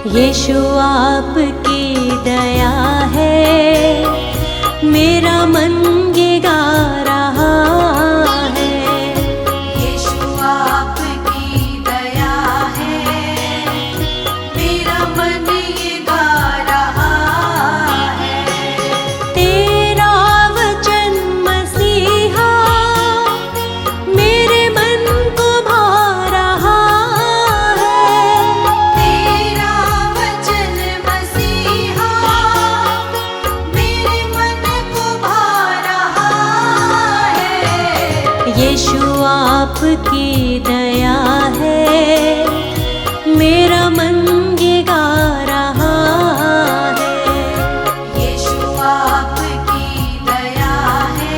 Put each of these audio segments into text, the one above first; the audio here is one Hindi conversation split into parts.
यीशु आपकी दया है, मेरा मन ये गा रहा है। यीशु आपकी दया है, मेरा मन ये गा रहा है। तेरा वचन मसीहा मेरे मन को भा रहा है। तेरा वचन मसीहा मेरे मन को भा रहा है। यीशु आपकी दया है, मेरा मन ये गा रहा है। यीशु आपकी दया है,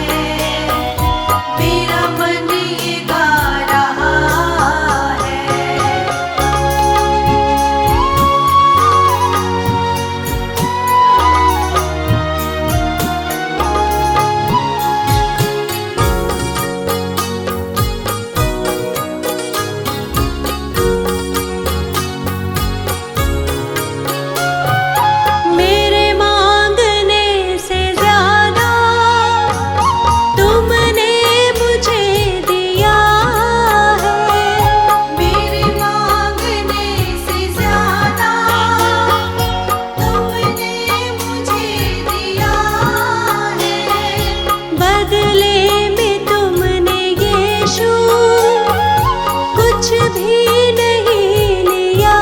मेरा मन ये गा रहा है। मेरे मांगने से ज्यादा तुमने मुझे दिया है। मेरे मांगने से ज्यादा तुमने मुझे दिया है। बदले में तुमने यीशु कुछ भी नहीं लिया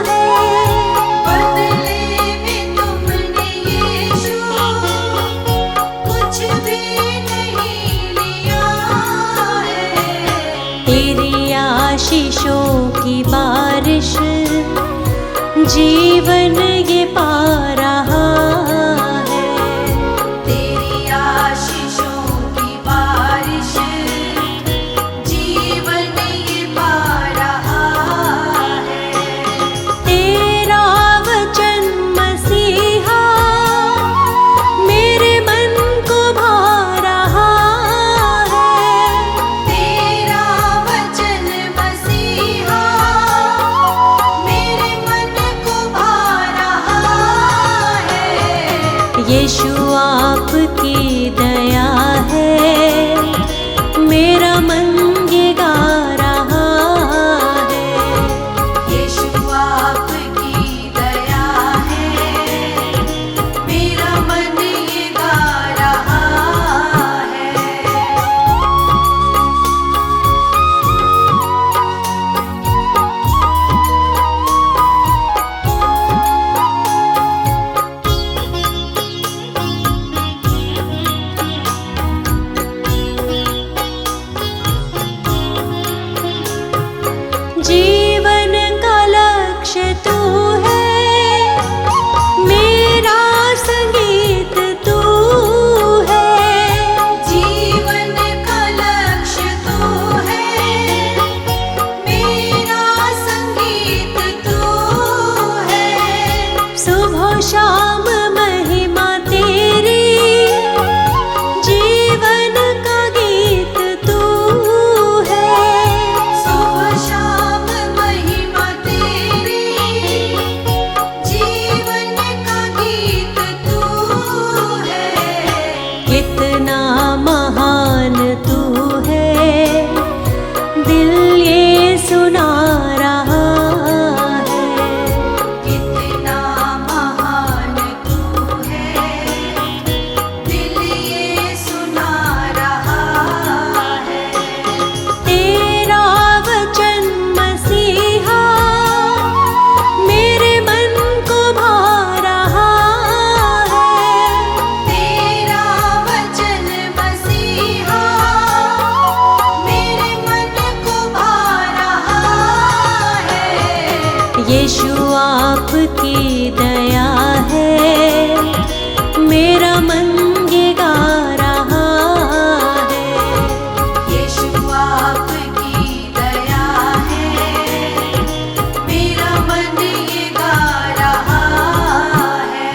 है। बदले में तुमने यीशु कुछ भी नहीं लिया है। तेरी आशीषों की बारिश जीवन ये पा रहा है। तेरी आशीषों की बारिश जीवन ये पा रहा है। तेरा वचन मसीहा मेरे मन को भा रहा है। तेरा वचन मसीहा मेरे मन को भा रहा है। यीशु आपकी दया है, मेरा मन ये गा रहा है। यीशु आपकी दया है, मेरा मन ये गा रहा है। जीवन का लक्ष्य तू है, मेरा संगीत तू है। जीवन का लक्ष्य तू है, मेरा संगीत तू है। सुबह शाम महिमा तेरी, जीवन का गीत तू है। सुबह शाम महिमा तेरी, जीवन का गीत तू है। कितना महान तू है, दिल ये सुना रहा है। कितना महान तू है, दिल ये सुना रहा है। तेरा वचन मसीहा मेरे मन को भा रहा है। तेरा वचन मसीहा मेरे मन को भा रहा है। यीशु आपकी दया है, मेरा मन ये गा रहा है। यीशु आपकी दया है, मेरा मन ये गा रहा है।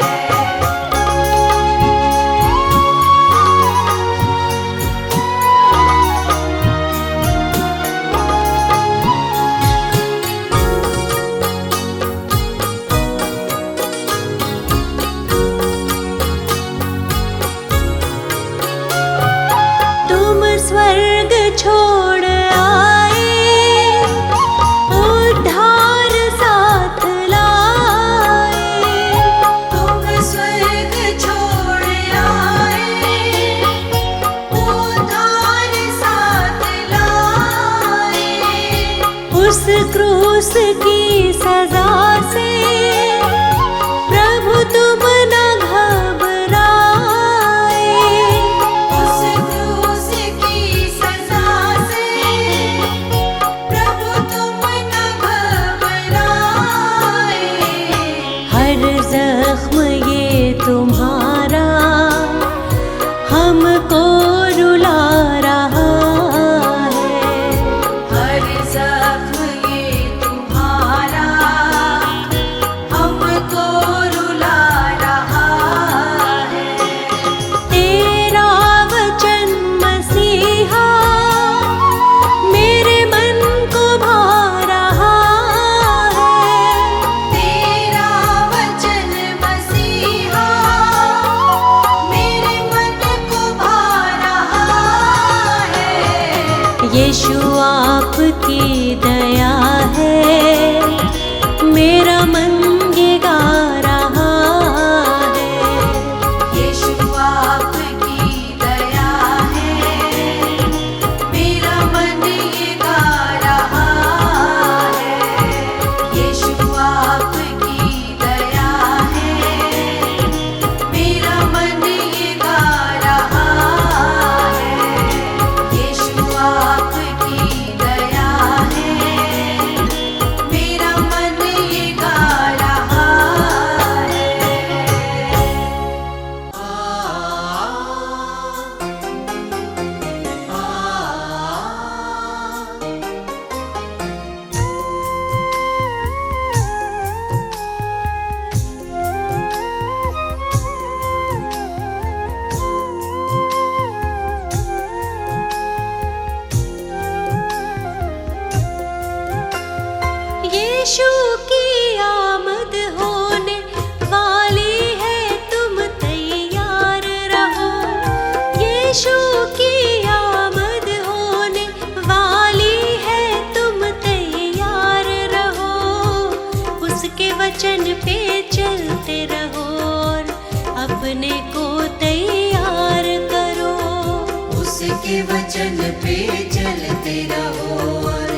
उसकी सजा से प्रभु तुम न घबराए। उस क्रूस की सजा से प्रभु तुम न घबराए। हर जख्म ये तुम्हारा हमको रुला रहा है। हर जख्म ये तुम्हारा हमको रुला रहा है। तेरा वचन मसीहा मेरे मन को भा रहा है। तेरा वचन मसीहा मेरे मन को भा रहा है। यीशु आपकी दया है, मेरा मन ये गा रहा है। यीशु आपकी दया है, मेरा मन ये गा रहा है। यीशु आपकी दया है, मेरा मन ये गा रहा है। यीशु आपकी दया है, मेरा मन ये गा रहा है। यीशु की आमद होने वाली है, तुम तैयार रहो। यीशु की आमद होने वाली है, तुम तैयार रहो। उसके वचन पे चलते रहो और अपने को तैयार करो। उसके वचन पे चलते रहो और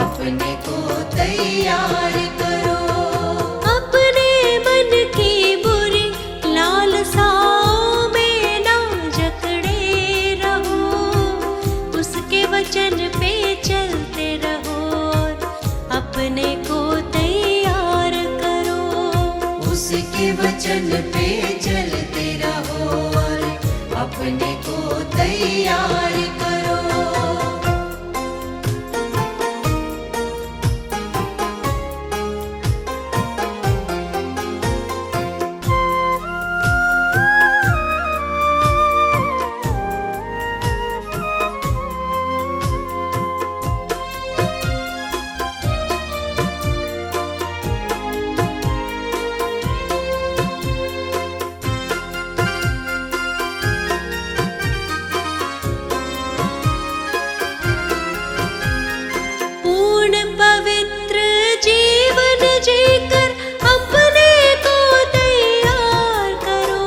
अपने को तैयार करो। अपने मन की बुरी लालसाओं में ना जकड़े रहो। उसके वचन पे चलते रहो और अपने को तैयार करो। उसके वचन पे चलते रहो और अपने को तैयार करो। पूर्ण पवित्र जीवन जीकर अपने को तैयार करो।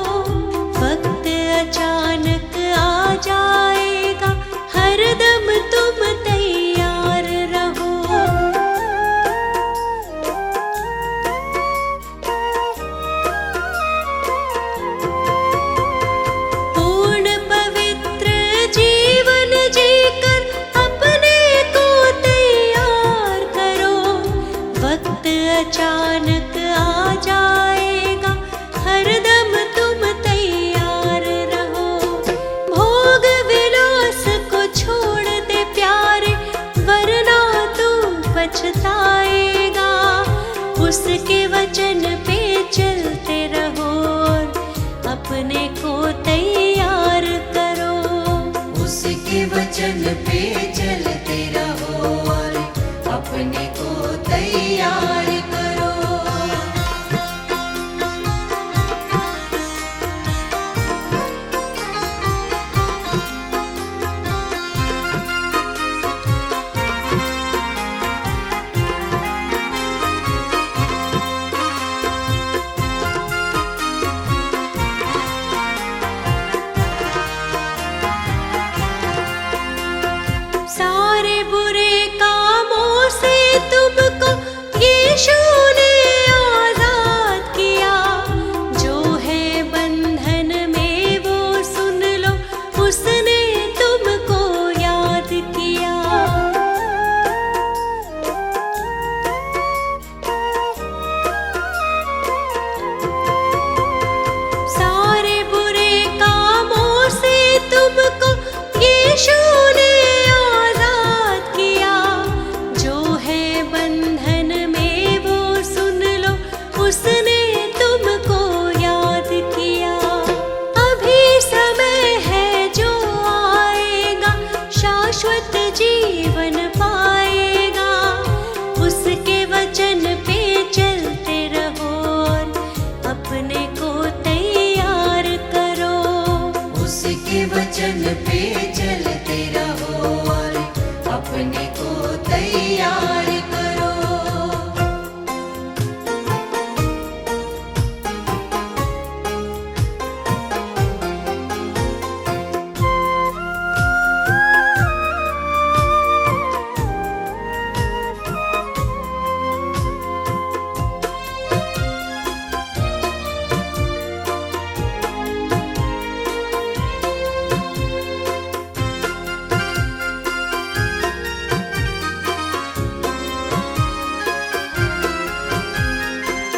वक्त अचानक आ जाएगा, हरदम तुम तैयार रहो। पूर्ण पवित्र जीवन जीकर अपने को तैयार करो। वक्त अचानक आ जाएगा, हरदम तुम तैयार रहो। भोग विलास को छोड़ दे प्यारे, वरना तू पछताएगा। उसके वचन पे चलते रहो और अपने को तैयार करो। उसके वचन पे चलते रहो और अपने को तैयार करो। तैयार करो।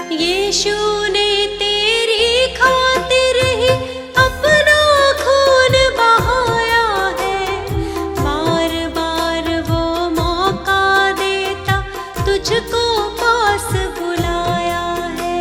यीशु ने तेरी खातिर ही अपना खून बहाया है। बार बार वो मौका देता, तुझको पास बुलाया है।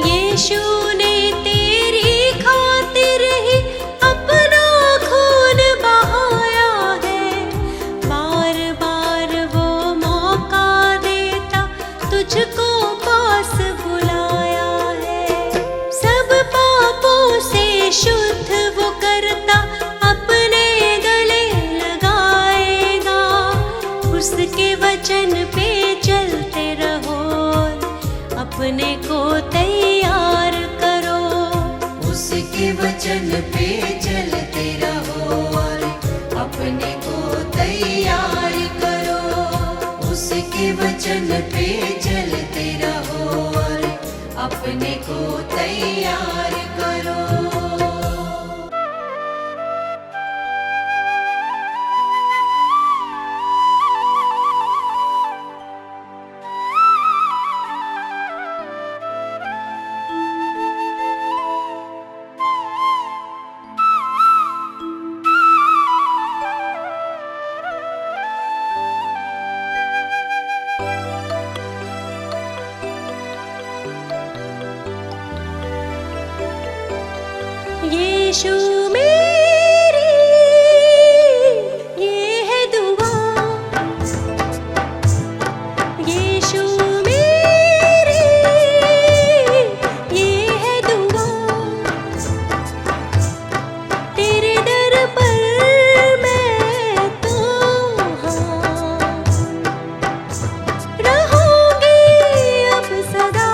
यीशु ने तेरी खातिर ही अपना खून बहाया है। बार बार वो मौका देता, तुझको पास बुलाया है। सब पापों से शुद्ध वो करता, अपने गले लगाएगा। उसके वचन पे चलते रहो, अपने को तैयार करो। उसके वचन पे चलते रहो और अपने को तैयार करो। उसके वचन पे चलते रहो और अपने को तैयार करो। यीशु मेरी ये है दुआ। यीशु मेरी ये है दुआ। तेरे दर पर मैं तो रहूंगी अब सदा।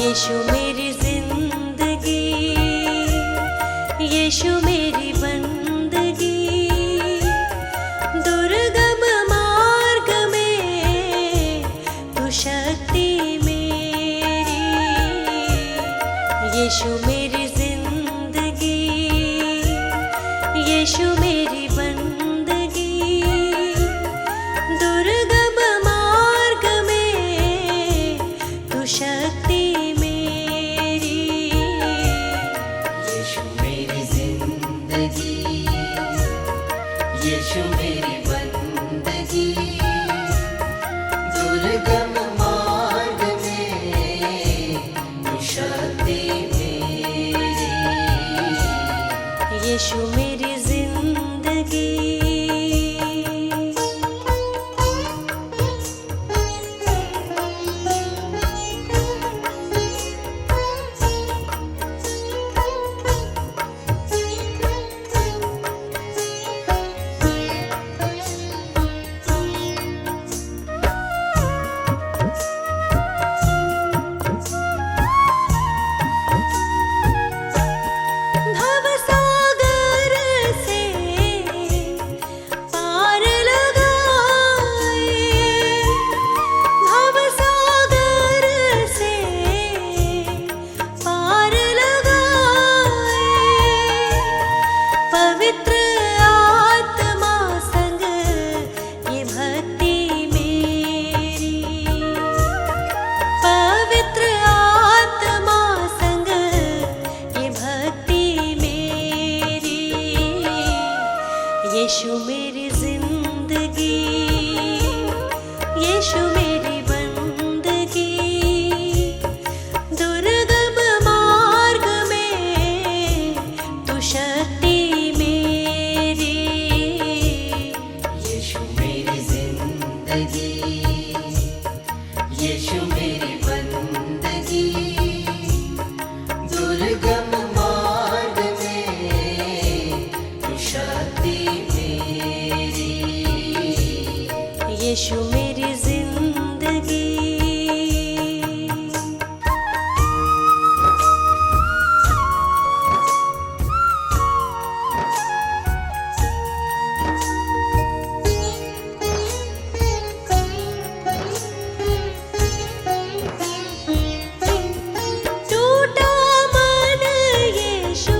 यीशु मेरी जिंदगी, यीशु मेरी बंदगी, दुर्गम मार्ग में तू शक्ति मेरी। यीशु मेरी जिंदगी, यीशु मेरी बंदगी, दुर्गम मार्ग में तू शक्ति मेरी। यीशु मेरी जिंदगी, यीशु मेरी बंदगी, दुर्गम मार्ग में तू शक्ति मेरी। यीशु मेरी जिंदगी। भवसागर से पार लगाए, भवसागर से पार लगाए, पवित्र आत्मा संग ये भक्ति मेरी। पवित्र आत्मा संग ये भक्ति मेरी। यीशु मेरी जिंदगी, यीशु मेरी बंदगी, दुर्गम मार्ग में तू शक्ति मेरी। यीशु मेरी जिंदगी, यीशु मेरी बंदगी, दुर्गम मार्ग में तू शक्ति मेरी। यीशु मेरी जिंदगी। टूटा मन यीशु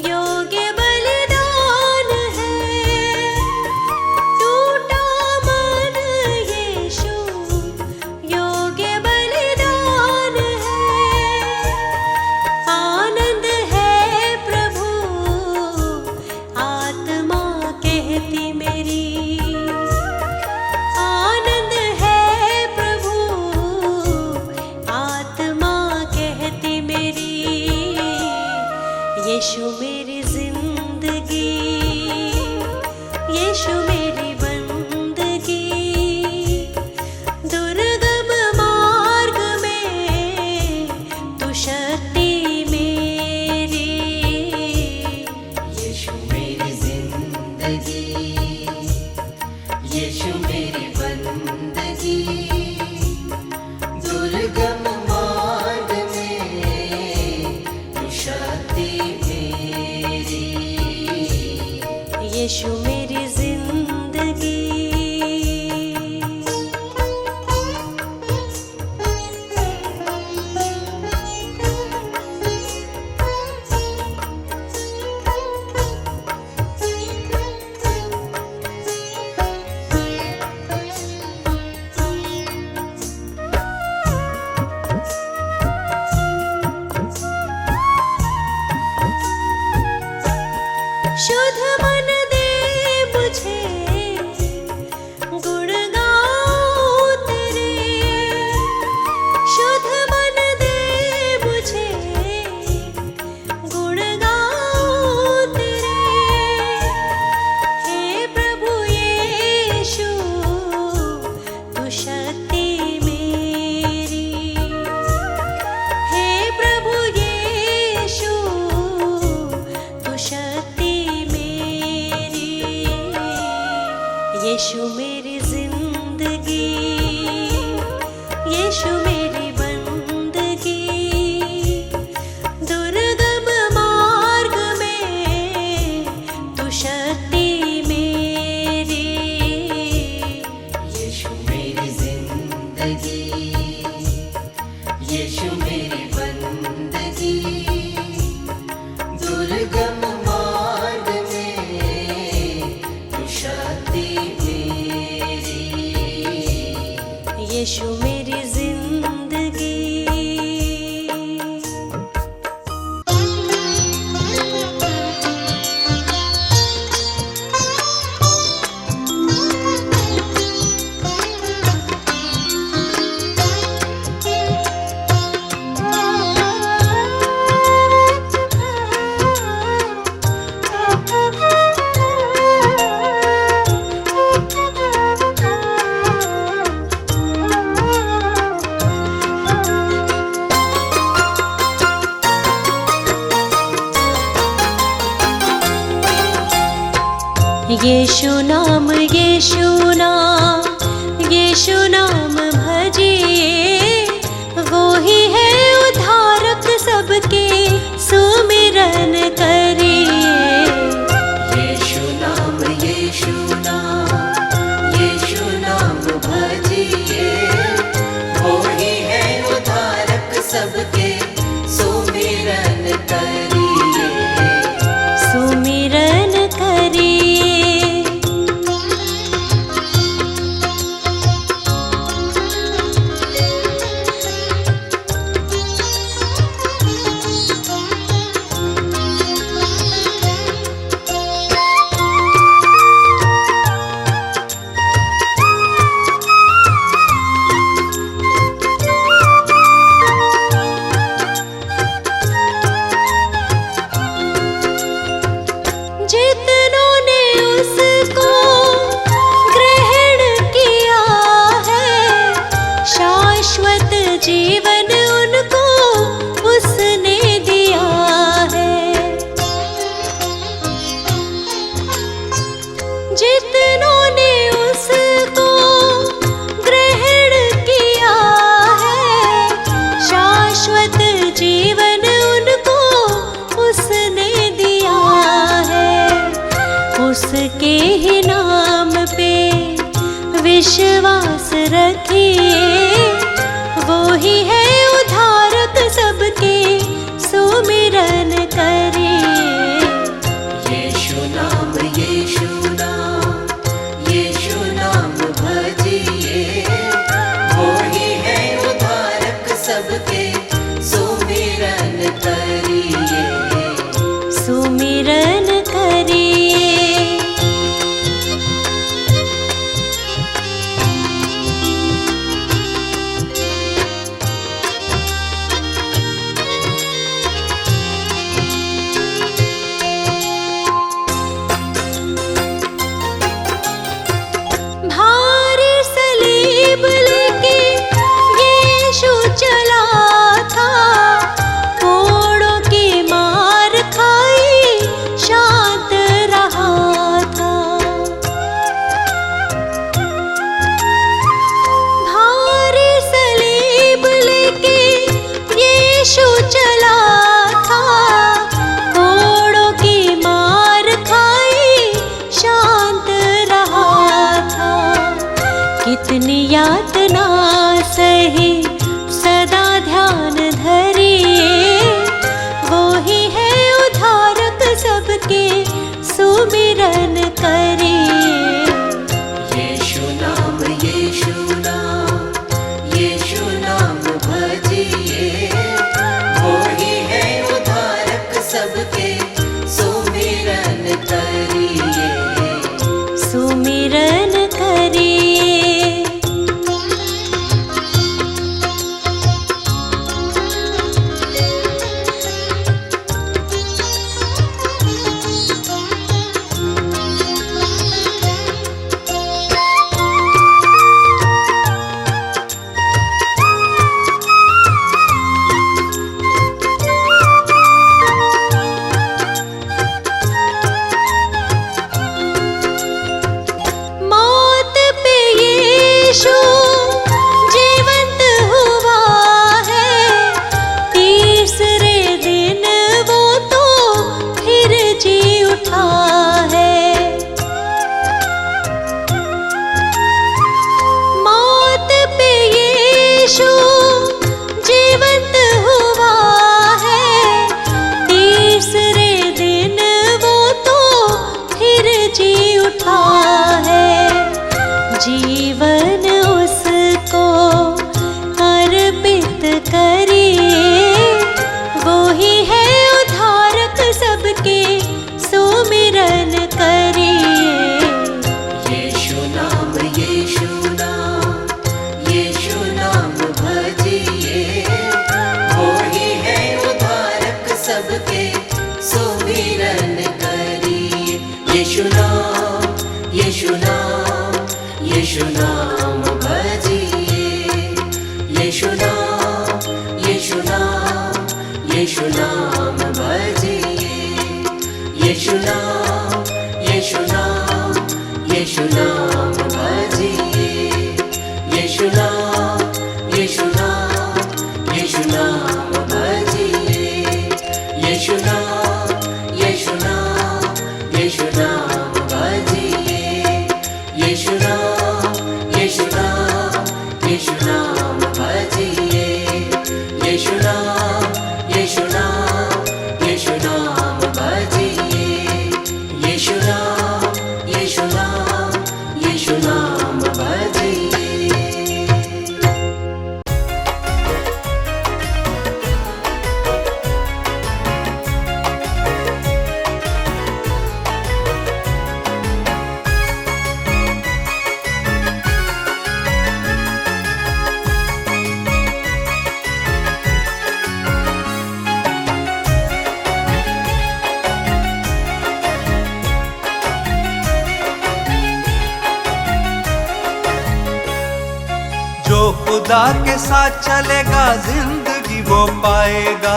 योग्य बलिदान है। टूटा मन यीशु योग्य बलिदान है। आनंद है प्रभु आत्मा कहती मेरी। आनंद है प्रभु आत्मा कहती मेरी। यीशु मेरी जिंदगी, यीशु मेरी बंदगी, दुर्गम मार्ग में तू शक्ति मेरी। यीशु मेरी जिंदगी, यीशु मेरी बंदगी, दुर्गम मार्ग में तू शक्ति मेरी। यीशु मेरी जिंदगी। शुद्ध मन दे मुझे, गुण गाऊं तेरे। शुद्ध मन दे मुझे, गुण गाऊं तेरे। हे प्रभु यीशु तू शक्ति मेरी। हे प्रभु यीशु तू शक्ति मेरी। यीशु मेरी जिंदगी, यीशु मेरी बंदगी, जिंदगी यीशु मेरी बंदगी दुर्गम मार्ग में कुशाती मेरी यीशु मेरी जिंदगी। यीशु नाम यीशु नाम यीशु नाम भजिए, वो ही है उद्धारक सबके सुमिरन करिए। यीशु नाम भजिए, वो ही है उद्धारक सबके सुमिरन करिए। सुमिरन करिए। जितनों ने उसको ग्रहण किया है, शाश्वत जीवन उनको उसने दिया है। जितनों ने उसको ग्रहण किया है, शाश्वत जीवन उनको उसने दिया है। उसके ही नाम पे विश्वास रखिए, वो ही है उद्धारक सबके सुमिरन करिए। यीशु नाम भजिए, वो ही है उद्धारक सबके सुमिरन करिए। सुमिरन करिए। भारी सलीब लेके यीशु चला था, कोड़ों की मार खाई शांत रहा था। भारी सलीब लेके यीशु चला था, कोड़ों की मार खाई शांत रहा था। कितनी यातना सही सदा ध्यान धरिए, वो ही है उद्धारक सबके सुमिरन करिए। यीशु नाम भजिए, वो ही है उद्धारक सबके सुमिरन करिए। सुमिरन करिए। यीशु नाम भजिए, यीशु नाम, यीशु नाम, यीशु नाम भजिए, यीशु नाम, यीशु नाम, यीशु नाम भजिए, यीशु नाम, यीशु नाम, यीशु नाम भजिए, यीशु नाम, यीशु नाम, यीशु नाम भजिए, यीशु नाम, यीशु नाम, यीशु नाम भजिए, यीशु नाम, यीशु नाम, यीशु नाम भजिए, यीशु नाम, यीशु नाम, यीशु नाम भजिए। जो खुदा के साथ चलेगा जिंदगी वो पाएगा,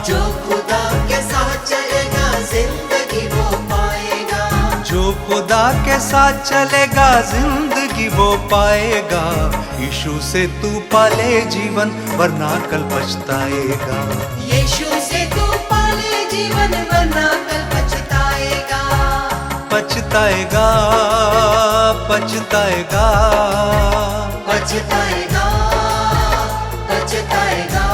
जो खुदा के साथ चलेगा जिंदगी वो पाएगा, जो खुदा के साथ चलेगा जिंदगी वो पाएगा। यीशु से तू पाले जीवन वरना कल पछताएगा, यीशु से तू पाले जीवन वरना कल पछताएगा, पछताएगा, पछताएगा। पछताएगा, पछताएगा।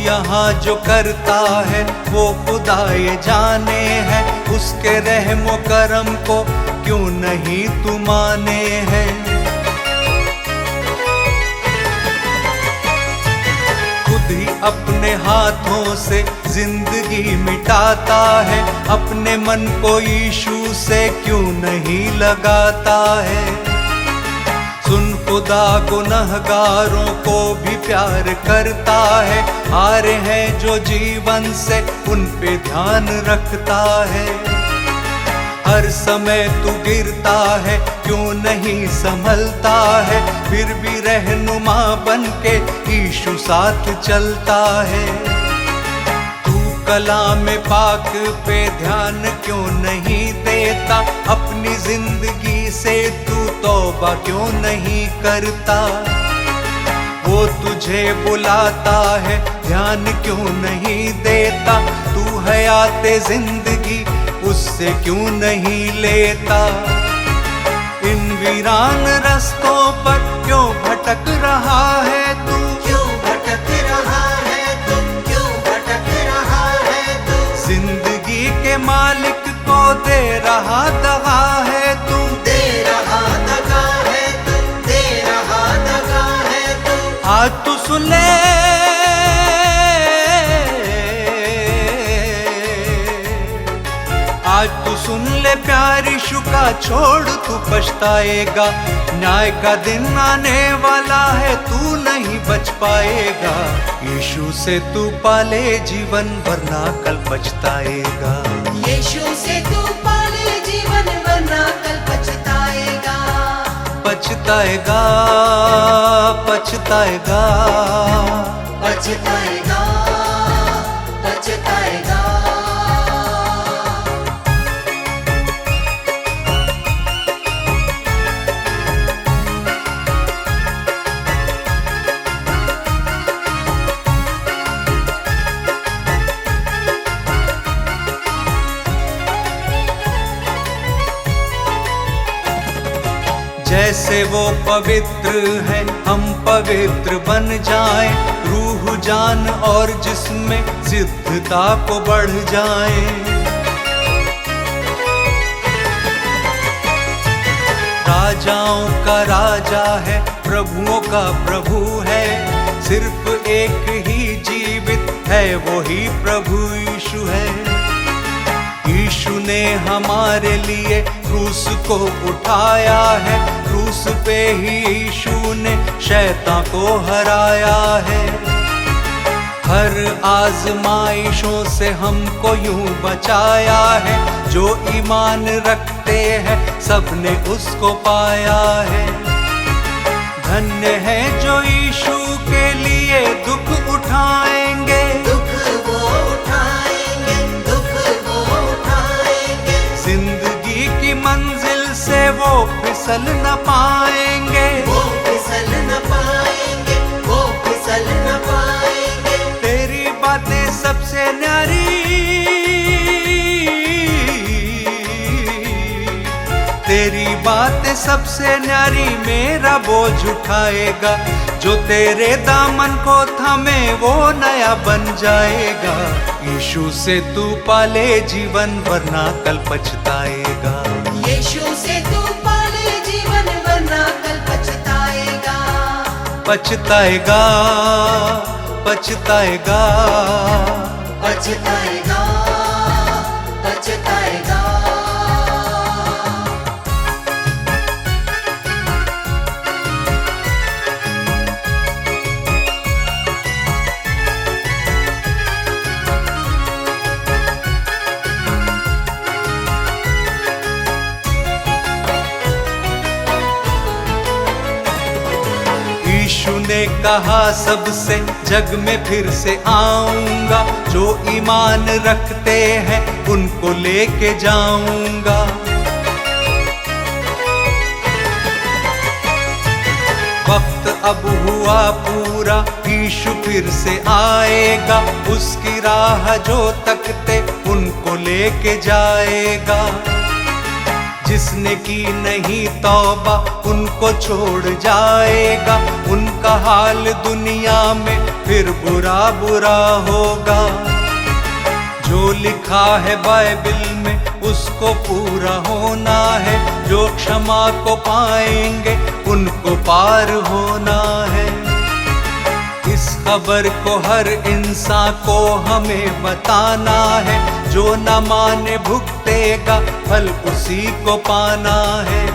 यहाँ जो करता है वो खुदा ये जाने है, उसके रहमो करम को क्यों नहीं तू माने है। खुद ही अपने हाथों से जिंदगी मिटाता है, अपने मन को यीशु से क्यों नहीं लगाता है। सुन खुदा गुनहगारों को भी प्यार करता है, हारे हैं जो जीवन से उन पे ध्यान रखता है। हर समय तू गिरता है क्यों नहीं संभलता है, फिर भी रहनुमा बन के यीशु साथ चलता है। तू कलाम पाक पे ध्यान क्यों नहीं देता, अपनी जिंदगी से तू तौबा क्यों नहीं करता। वो तुझे बुलाता है ध्यान क्यों नहीं देता, तू हयाते जिंदगी उससे क्यों नहीं लेता। इन वीरान रास्तों पर क्यों भटक रहा है तू, क्यों भटक रहा है तू, क्यों भटक रहा है तू। जिंदगी के मालिक को दे रहा दगा है तू, दे रहा दगा है तू, दे रहा दगा है तू। आज तू सुन ले, आज तू सुन ले प्यार यीशु का, छोड़ तू पछताएगा। न्याय का दिन आने वाला है, तू नहीं बच पाएगा। यीशु से तू पाले जीवन वरना कल पछताएगा, यीशु से तू पाले जीवन वरना कल पछताएगा, पछताएगा, पछताएगा, पछताएगा, पछताएगा। जैसे वो पवित्र है हम पवित्र बन जाएं, रूह जान और जिसमें सिद्धता को बढ़ जाएं। राजाओं का राजा है, प्रभुओं का प्रभु है, सिर्फ एक ही जीवित है, वो ही प्रभु यीशु है। ने हमारे लिए क्रूस को उठाया है, क्रूस पे ही यीशु ने शैतान को हराया है। हर आजमाइशों से हमको यूं बचाया है, जो ईमान रखते हैं सबने उसको पाया है। धन्य है जो यीशु के लिए दुख उठाएंगे, दुख वो उठाएंगे, दुख वो उठाएंगे। जिंदगी की मंजिल से वो फिसल न पाएंगे, वो फिसल न पाएंगे, वो फिसल न पाएंगे। तेरी बातें सबसे न्यारी, तेरी बातें सबसे न्यारी, मेरा बोझ उठाएगा। जो तेरे दामन को थामे वो नया बन जाएगा। यीशु से तू पाले जीवन वरना कल पछताएगा। यीशु से तू पाले जीवन वरना कल पछताएगा। पछताएगा, पछताएगा, पछताएगा, पछताएगा। यीशु ने कहा सबसे जग में फिर से आऊंगा, जो ईमान रखते हैं उनको लेके जाऊंगा। वक्त अब हुआ पूरा, यीशु फिर से आएगा। उसकी राह जो तकते उनको लेके जाएगा। जिसने की नहीं तौबा उनको छोड़ जाएगा। उनका हाल दुनिया में फिर बुरा बुरा होगा। जो लिखा है बाइबल में उसको पूरा होना है। जो क्षमा को पाएंगे उनको पार होना है। इस खबर को हर इंसान को हमें बताना है। जो न माने भुगतेगा फल उसी को पाना है।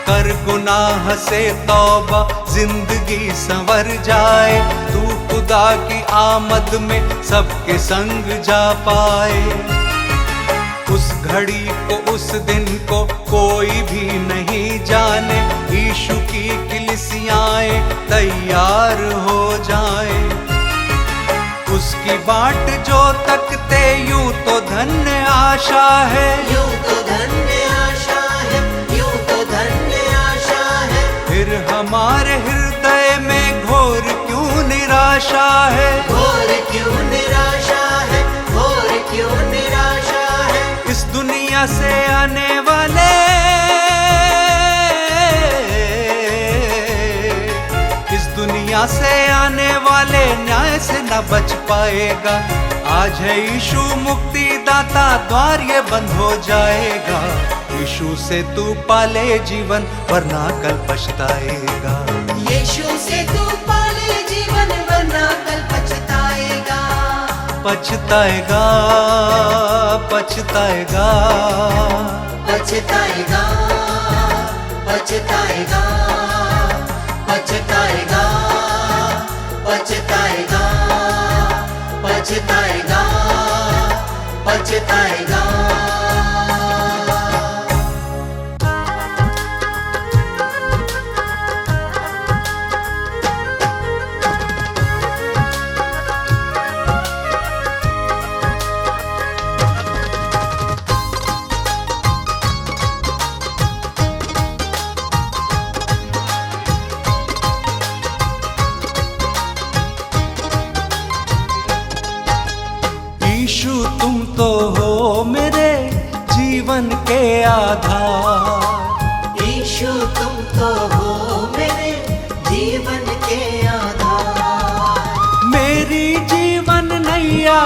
कर गुनाह से तौबा जिंदगी संवर जाए। तू खुदा की आमद में सबके संग जा पाए। उस घड़ी को उस दिन को कोई भी नहीं जाने। यीशु की कलीसियाएं तैयार हो जाए। उसकी बाट जो तकते यूं तो धन्य आशा है। यूं तो धन्य आशा है, यूं तो धन्य आशा है। फिर हमारे हृदय में घोर क्यों निराशा है। घोर क्यों निराशा है, घोर क्यों निराशा है। इस दुनिया से आने वाले, इस दुनिया से आने वाले न्याय से न बच पाएगा। आज है यीशु मुक्ति दाता, द्वार ये बंद हो जाएगा। यीशु से तू पाले जीवन वरना कल पछताएगा। यीशु से तू पाले जीवन वरना कल पछताएगा। पछताएगा, पछताएगा, पछताएगा, पछताएगा, पछताएगा, पछताएगा, पछताएगा, पछताएगा। यीशु तुम तो हो मेरे जीवन के आधार। यीशु तुम तो हो मेरे जीवन के आधार। मेरी जीवन नैया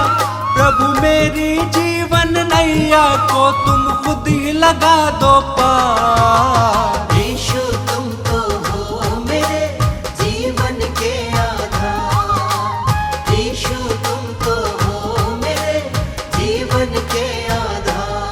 प्रभु, मेरी जीवन नैया को तुम खुद ही लगा दो पार। यीशु तुम तो हो मेरे जीवन के आधार। यीशु तुम तो हो मेरे जीवन के आधार।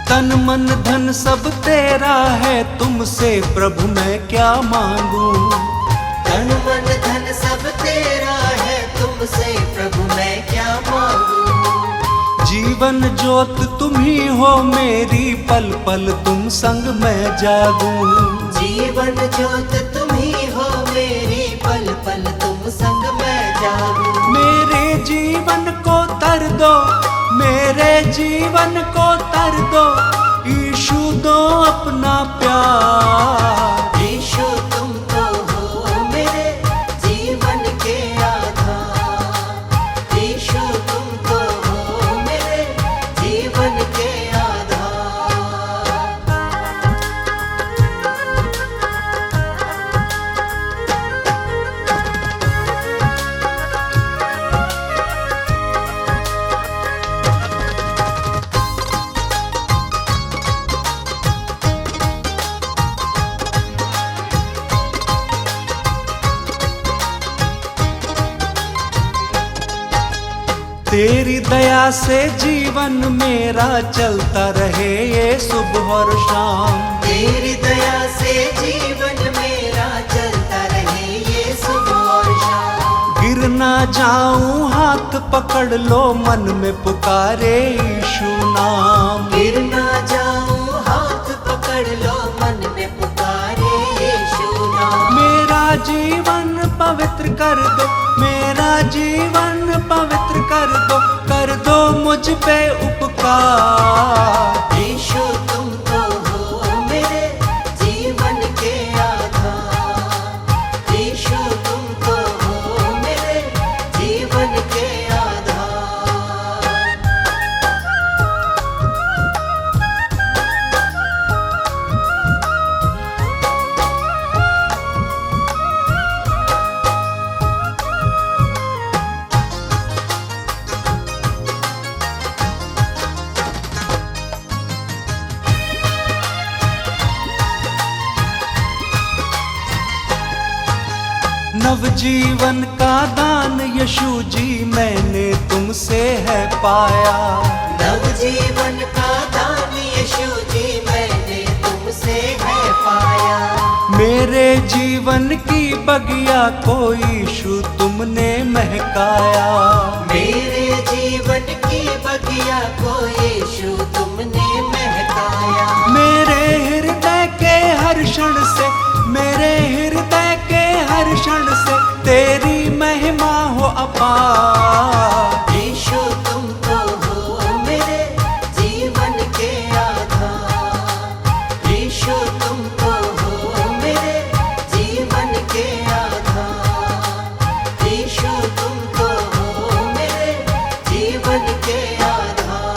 तन मन धन सब तेरा है, तुमसे प्रभु मैं क्या मांगू। तन मन धन सब तेरा है, तुमसे प्रभु मैं क्या मांगू। जीवन ज्योत तुम ही हो मेरी, पल पल तुम संग मैं जागूं। जीवन ज्योत तुम ही हो मेरी, पल पल तुम संग मैं जागूं। मेरे जीवन को तर दो, मेरे जीवन को तर दो, यीशु दो अपना प्यार। यीशु तुम तो हो मेरे जीवन के आधार। यीशु तुम तो हो मेरे जीवन के आधार। तेरी दया से जीवन मेरा चलता रहे ये सुबह और शाम। तेरी दया से जीवन मेरा चलता रहे ये सुबह और शाम। गिर ना जाऊं हाथ पकड़ लो, मन में पुकारे यीशु नाम। गिर ना जाऊं हाथ पकड़ लो, मन में पुकारे यीशु नाम। मेरा जीवन पवित्र कर दो, मेरा जीवन पवित्र कर दो मुझ पे उपकार। यीशु तुम तो हो मेरे जीवन के आधार। यीशु तुम तो हो मेरे जीवन के आधार। नवजीवन का दान यीशु जी मैंने तुमसे है पाया। नवजीवन का दान यीशु जी मैंने तुमसे है पाया। मेरे जीवन की बगिया को यीशु तुमने महकाया। मेरे जीवन की बगिया को यीशु तुमने महकाया। मेरे हृदय के हर क्षण से, मेरे हृदय के हर क्षण से तेरी महिमा हो अपार। यीशु तुम तो हो मेरे जीवन के आधार। यीशु तुम तो हो मेरे जीवन के आधार। यीशु तुम तो हो मेरे जीवन के आधार।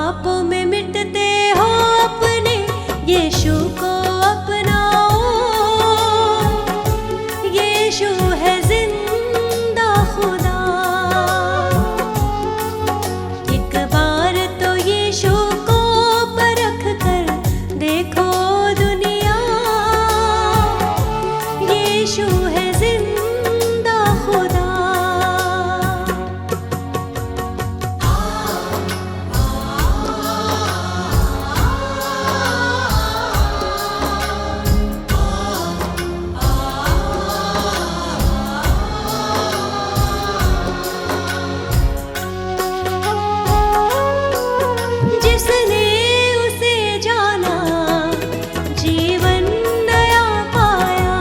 पापों में मिटते हो अपने यीशु को अपनाओ। यीशु है जिंदा खुदा। एक बार तो यीशु को परख कर देखो दुनिया। यीशु है जिंदा खुदा। जिसने उसे जाना जीवन नया पाया।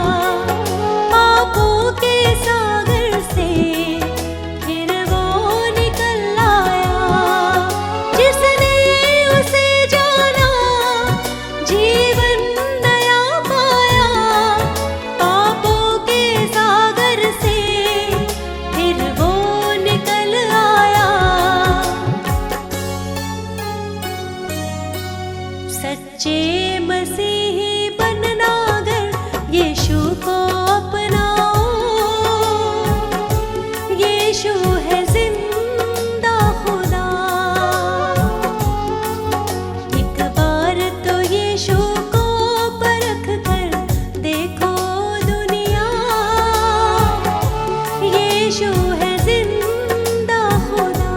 पापों के सागर से फिर वो निकल आया। जिसने उसे जाना जीवन नया पाया। पापों के सागर से फिर वो निकल आया। सच्चे मसीही बनना अगर यीशु को अपनाओ। यीशु है जिंदा खुदा। एक बार तो यीशु को परख कर देखो दुनिया। यीशु है जिंदा खुदा।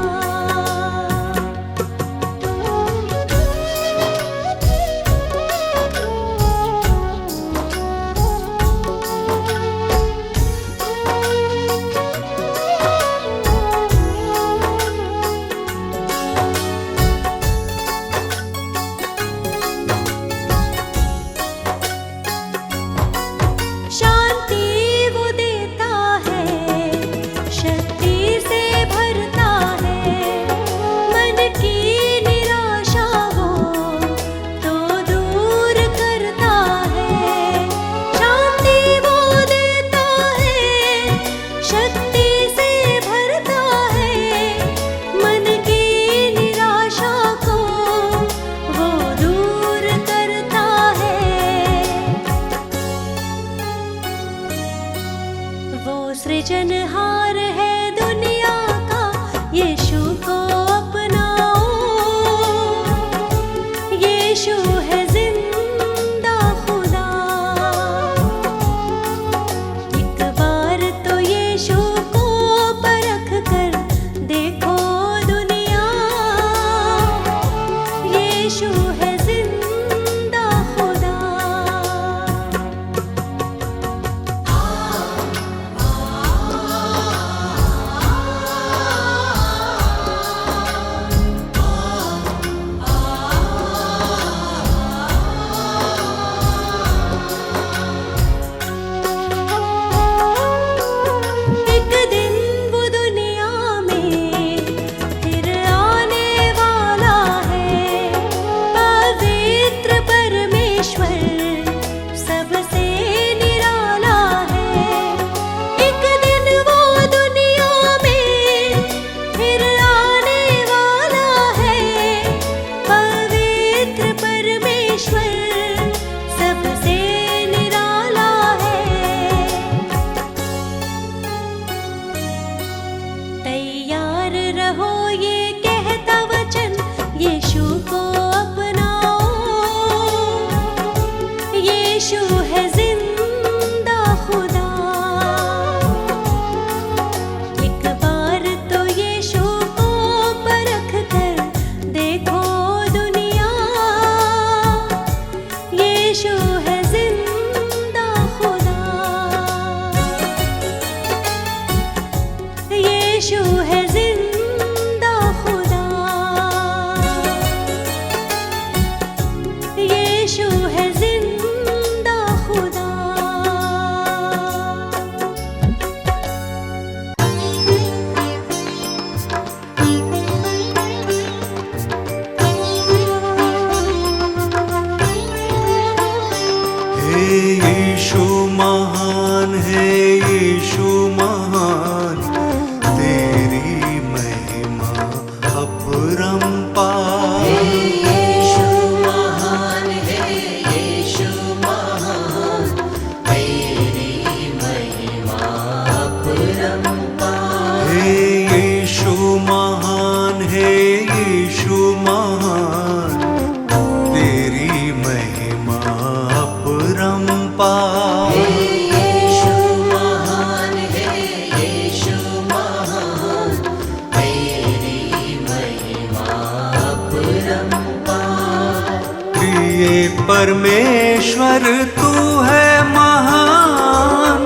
प्रिय परमेश्वर तू है महान,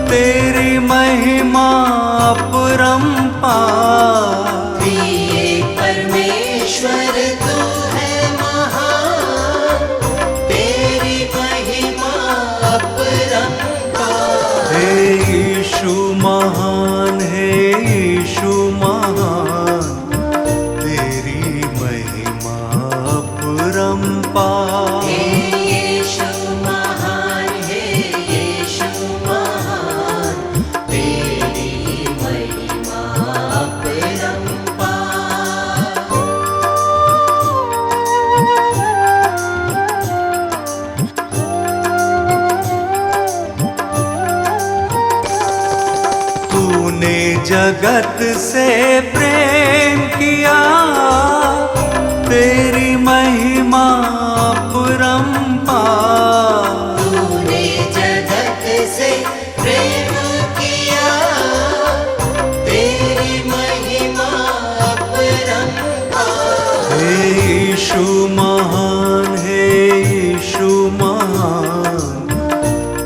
तेरी महिमा अपरंपार। प्रिय परमेश्वर तू है महान, तेरी महिमा अपरंपार। हे यीशु महान, हे यीशु महान, तेरी महिमा अपरंपार। हे यीशु महान, हे यीशु महान, तेरी महिमा अपरंपार। तूने जगत से प्रेम किया, तेरी महिमा अपरंपार। तूने जगत से प्रेम किया, तेरी महिमा अपरंपार। हे यीशु महान, हे यीशु महान,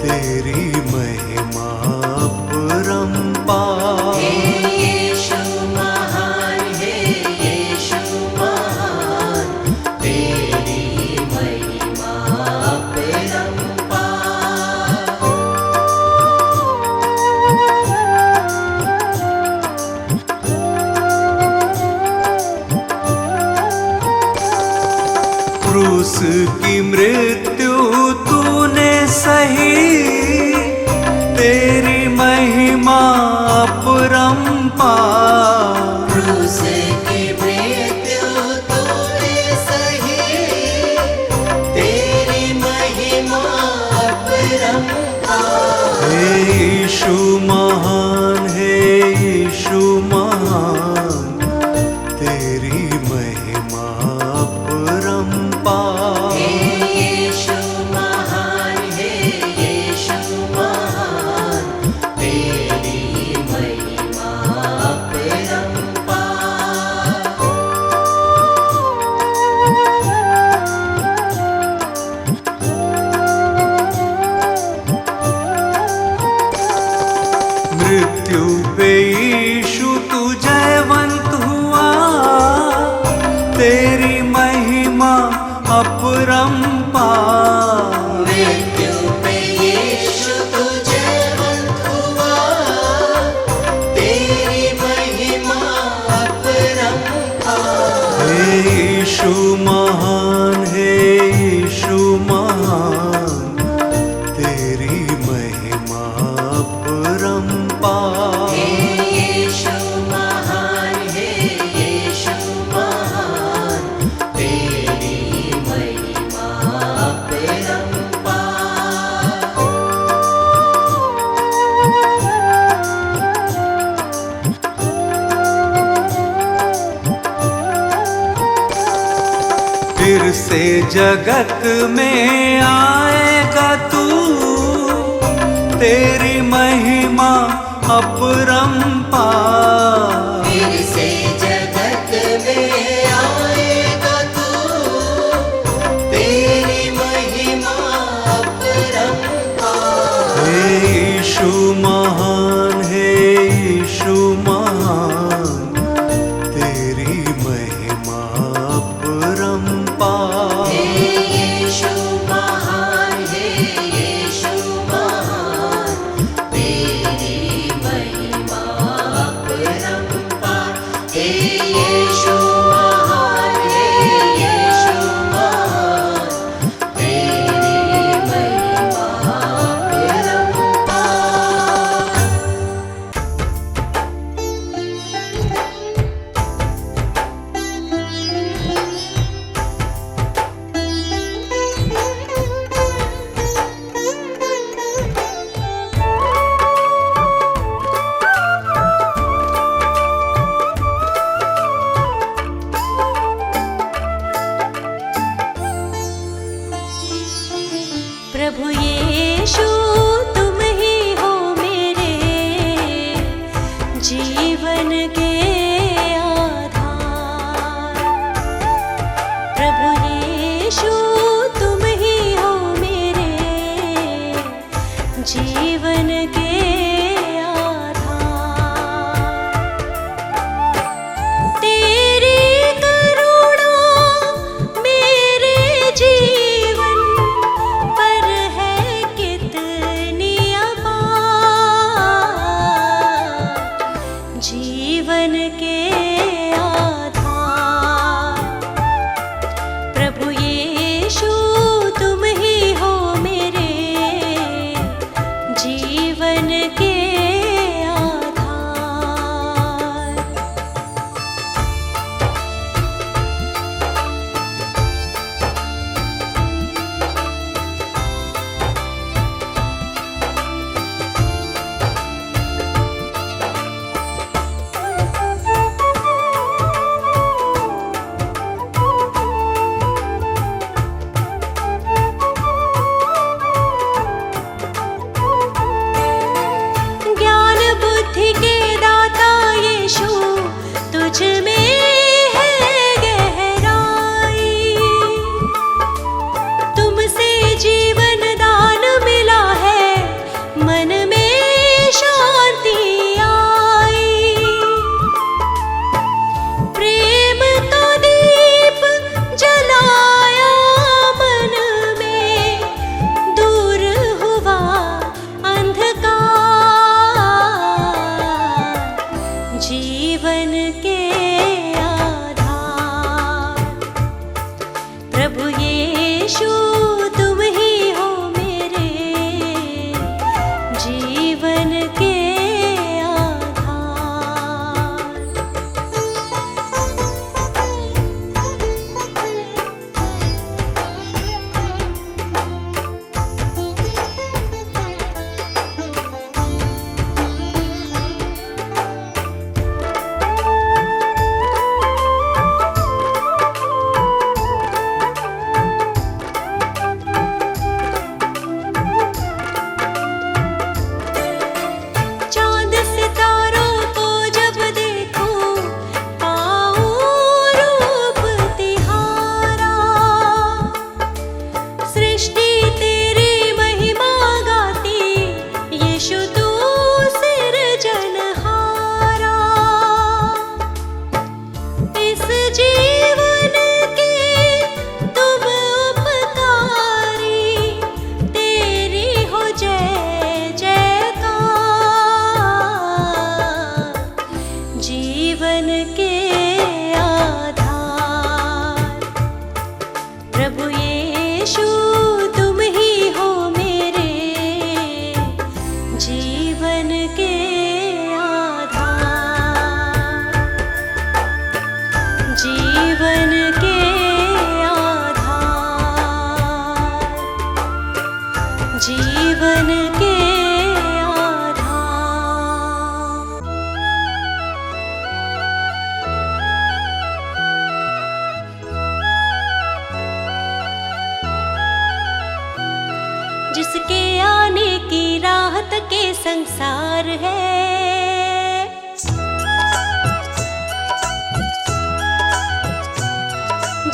तेरी महिमा अपरंपार। हे यीशु महान, हे यीशु महान, तेरी महिमा अपरंपार। क्रूस की मृत्यु तूने सही, तेरी महिमा अपरंपार। क्रूस की मृत्यु तूने सही, तेरी महिमा अपरंपार। हे यीशु महान, हे यीशु महान, तेरी महिमा अपरंपार। हे यीशु महान, हे यीशु महान, तेरी महिमा अपरंपार। मृत्यु पे यीशु तू जयवंत हुआ, तेरी महिमा अपरंपार। मृत्यु पे यीशु तू जयवंत हुआ, तेरी महिमा अपरंपार। हे यीशु महान, हे यीशु महान, तेरी महिमा अपरंपार। हे यीशु महान, हे यीशु महान, तेरी महिमा अपरंपार। फिर से जगत में आएगा तू, तेरी महिमा अपरंपार। फिर से जगत में आएगा तू, तेरी महिमा अपरंपार। हे यीशु महान, हे यीशु महान, तेरी महिमा अपरंपार। हे यीशु महान, हे यीशु महान, तेरी महिमा अपरंपार। हे यीशु महान, हे यीशु महान, तेरी महिमा अपरंपार। प्रभु यीशु तुम ही हो मेरे जीवन के आधार। प्रभु यीशु तुम प्रभु यीशु तुम ही हो मेरे जीवन के आधार। चांद सितारों को जब देखूं पाऊं रूप तिहारा, सृष्टि तेरी महिमा गाती यीशु तू सिरजनहारा। इस जीवन के तुम उपकारी, तेरी हो जय जयकार। जीवन के आधार प्रभु यीशु तुम ही हो मेरे जीवन के आधार। जीवन के आधार। जीवन के आधार। जिसके आने की राहत के संसार है,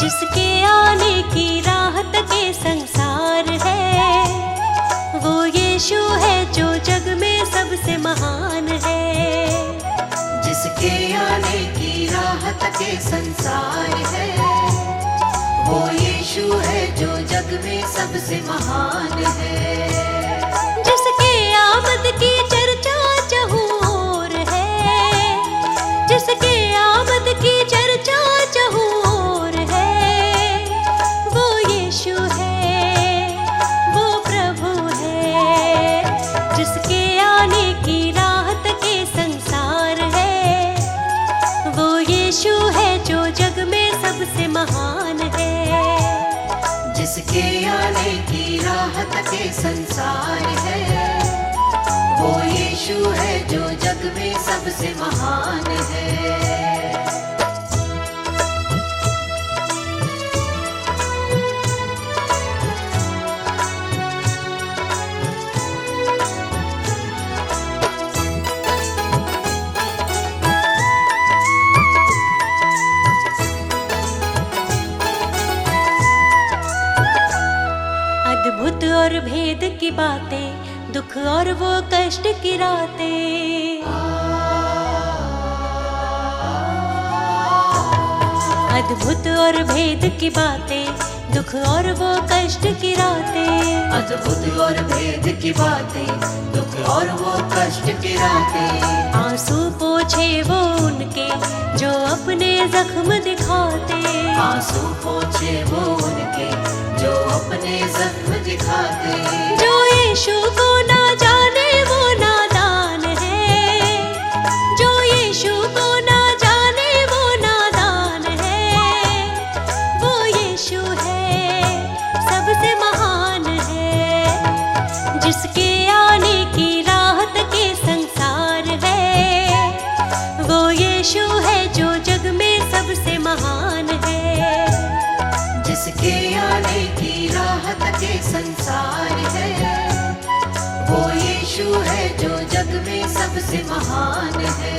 जिसके आने की राहत के संसार है, वो यीशु है जो जग में सबसे महान है। जिसके आने की राहत के संसार है, वो यीशु है जो जग में सबसे महान है। जिसके आमद की चर्चा चहुँ ओर है, जिसके आमद की चर्चा चहुँ ओर है, वो यीशु है, वो प्रभु है। जिसके आने की राहत के संसार है, वो यीशु है जो जग में सबसे महान है। जिसके आने की राहत के संसार है, वो यीशु है जो जग में सबसे महान है। अद्भुत और भेद की बातें, दुख और वो कष्ट की रातें। अद्भुत और भेद की बातें, दुख और वो कष्ट की रातें। अद्भुत और भेद की बातें, दुख और वो कष्ट की रातें। आंसू पोछे वो उनके जो अपने जख्म दिखाते। आंसू पोछे वो उनके जो अपने जख्म दिखाते। जो यीशु को ना जाने वो नादान है, जो यीशु को ना जाने वो नादान है। वो यीशु है, सबसे महान है। जिसके आने की राहत के संसार है, वो यीशु है जो जग में सबसे महान है। जिसके आने की राहत के संसार है, वो यीशु है जो जग में सबसे महान है।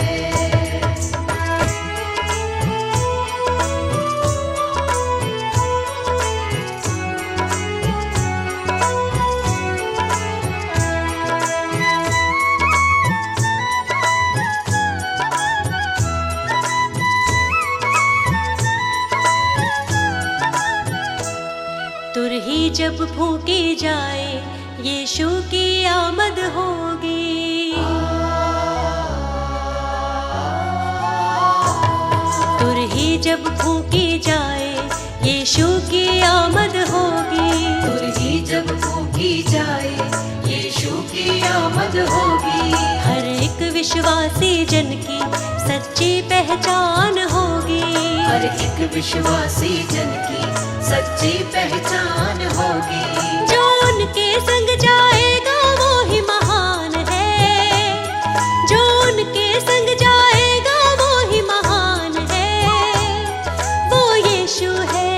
तुरही जब फूकी जाए, यीशु की आमद होगी। तुरही जब फूकी जाए, यीशु यीशु की आमद होगी। तुरही जब फूंकी जाए, यीशु की आमद होगी। हर एक विश्वासी जन की सच्ची पहचान होगी। हर एक विश्वासी जन की सच्ची पहचान होगी। जो उनके संग जाएगा वो ही महान है। जो उनके संग जाएगा वो ही महान है। वो यीशु है,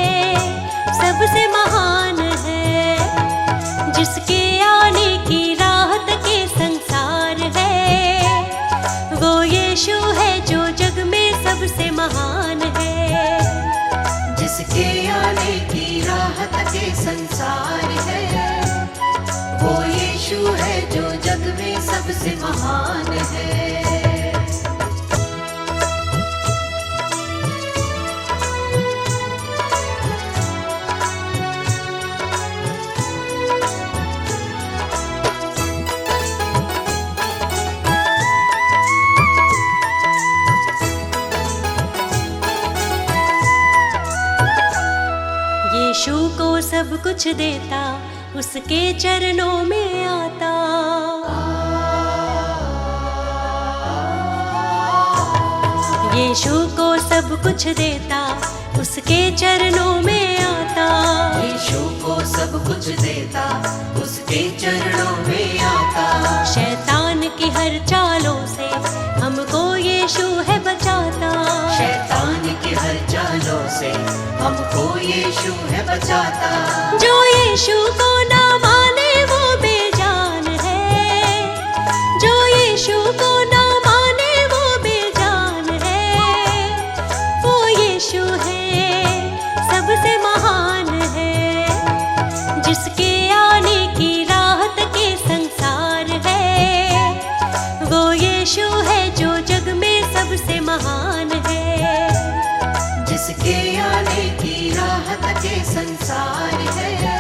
सबसे महान है। जिसके आने की राहत के संसार है। वो यीशु है जो जग में सबसे महान है। जिसके आने की राहत के संसार है। वो यीशु है जो जग में सबसे महान है। यीशु को सब कुछ देता, उसके चरणों में आता। यीशु को सब कुछ देता, उसके चरणों में आता। यीशु को सब कुछ देता, उसके चरणों में आता। शैतान की हर चालों से हमको यीशु है बचाता। शैतान की हर चालों से हमको यीशु है बचाता। जो यीशु को ना माने वो बेजान है। जो यीशु को ना माने वो बेजान है। वो यीशु है, सबसे महान है। जिसके आने की राहत के संसार है। वो यीशु है जो जग में सबसे महान है। जिसके आने की राहत के संसार है।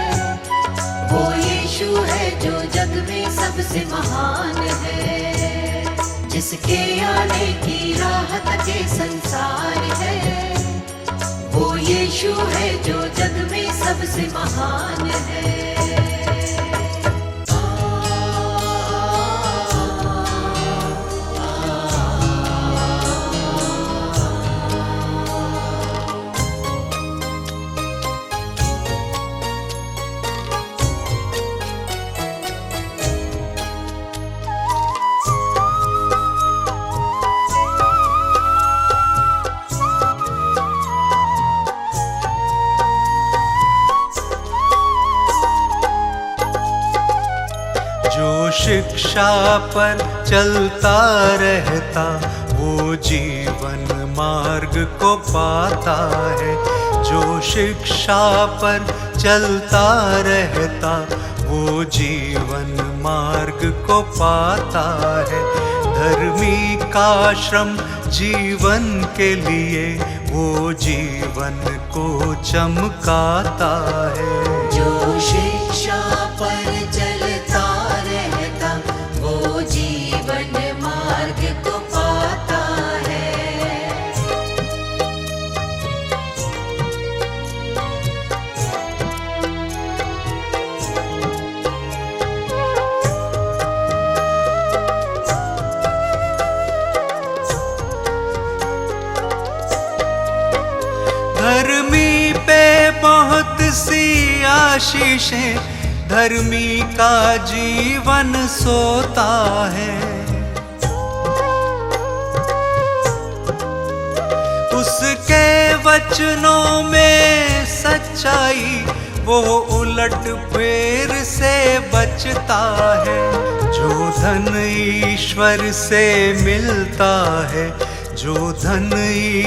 वो यीशु है जो जग में सबसे महान है। जिसके आने की राहत के संसार है। वो यीशु है जो जग में सबसे महान है। जो शिक्षा पर चलता रहता, वो जीवन मार्ग को पाता है। जो शिक्षा पर चलता रहता, वो जीवन मार्ग को पाता है। धर्मी का श्रम जीवन के लिए, वो जीवन को चमकाता है। जो शिक्षा पर चलता रहता, वो जीवन मार्ग को पाता है। धर्मी पे बहुत सी आशीषें, धर्मी का जीवन सोता है। उसके वचनों में सच्चाई, वो उलट फेर से बचता है। जो धन ईश्वर से मिलता है, जो धन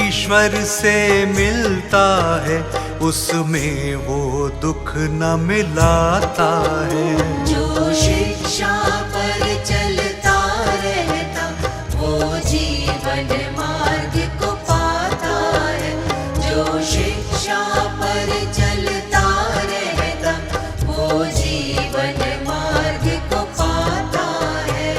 ईश्वर से मिलता है, उसमें वो दुख न मिलाता है। जो शिक्षा पर चलता रहता, वो जीवन मार्ग को पाता है। जो शिक्षा पर चलता रहता, वो जीवन मार्ग को पाता है।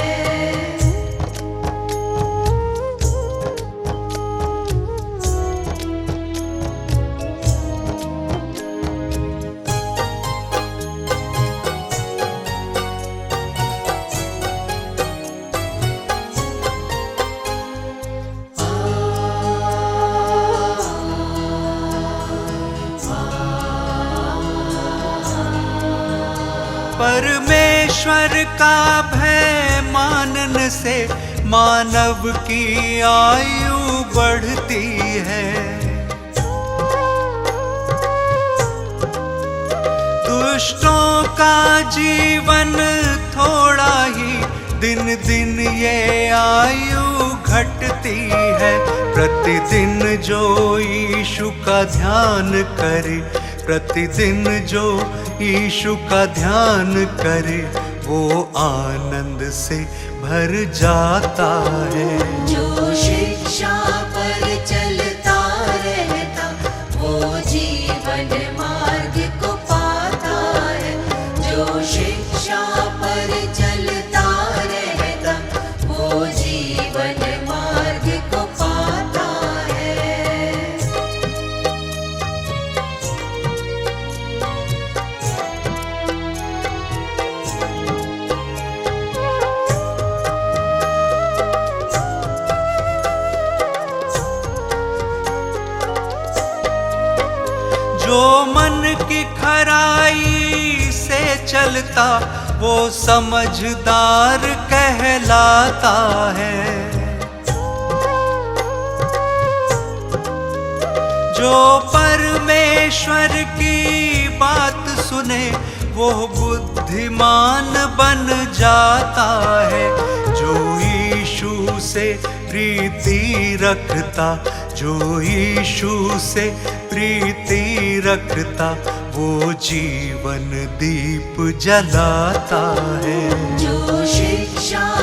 परमेश्वर का भय मानने से मानव की आयु बढ़ती है। दुष्टों का जीवन थोड़ा ही, दिन दिन ये आयु घटती है। प्रतिदिन जो यीशु का ध्यान करे, प्रतिदिन जो यीशु का ध्यान करे, वो आनंद से भर जाता है। जो शिक्षा पर चलता रहता, वो जीवन मार्ग को पाता है। जो शिक्षा पर चलता रहता, वो जीवन मार्ग को पाता है। जो मन की खराई से चलता, वो समझदार कहलाता है। जो परमेश्वर की बात सुने, वो बुद्धिमान बन जाता है। जो यीशु से प्रीति रखता, जो यीशु से प्रीति रखता, वो जीवन दीप जलाता है। जो शिक्षा